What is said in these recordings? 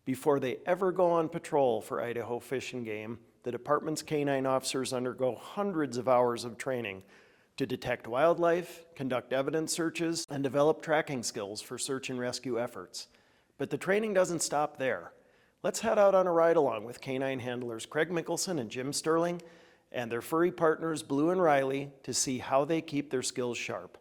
Before they ever go on patrol for Idaho Fish and Game, the department's canine officers undergo hundreds of hours of training to detect wildlife, conduct evidence searches, and develop tracking skills for search and rescue efforts. But the training doesn't stop there. Let's head out on a ride along with canine handlers Craig Mickelson and Jim Sterling and their furry partners Blue and Riley to see how they keep their skills sharp.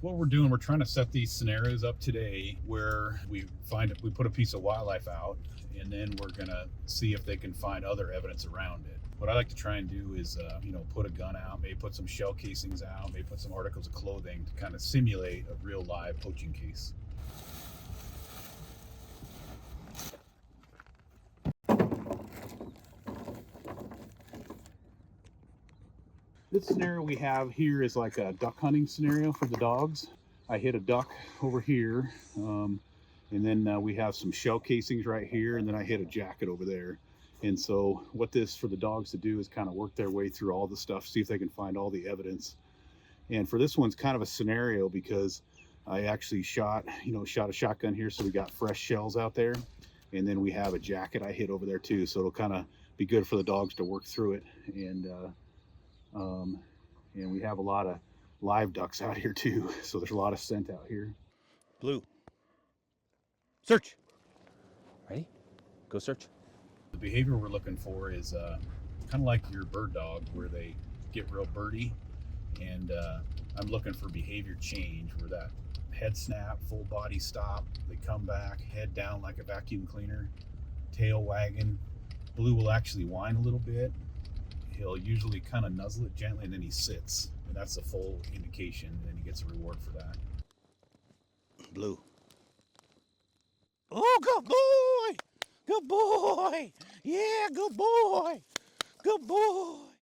What we're doing, we're trying to set these scenarios up today where we put a piece of wildlife out, and then we're gonna see if they can find other evidence around it. What I like to try and do is, put a gun out, maybe put some shell casings out, maybe put some articles of clothing to kind of simulate a real live poaching case. This scenario we have here is like a duck hunting scenario for the dogs. I hit a duck over here, and then we have some shell casings right here, and then I hit a jacket over there. And so what this for the dogs to do is kind of work their way through all the stuff, see if they can find all the evidence. And for this one's kind of a scenario because I actually shot a shotgun here, so we got fresh shells out there. And then we have a jacket I hit over there too, so it'll kind of be good for the dogs to work through it. And we have a lot of live ducks out here too, so there's a lot of scent out here. Blue. Search. Ready? Go search. The behavior we're looking for is kind of like your bird dog, where they get real birdy, and I'm looking for behavior change, where that head snap, full body stop, they come back, head down like a vacuum cleaner, tail wagging. Blue will actually whine a little bit. He'll usually kind of nuzzle it gently, and then he sits, and that's the full indication, and he gets a reward for that. Blue. Oh, good boy! Good boy! Yeah, good boy!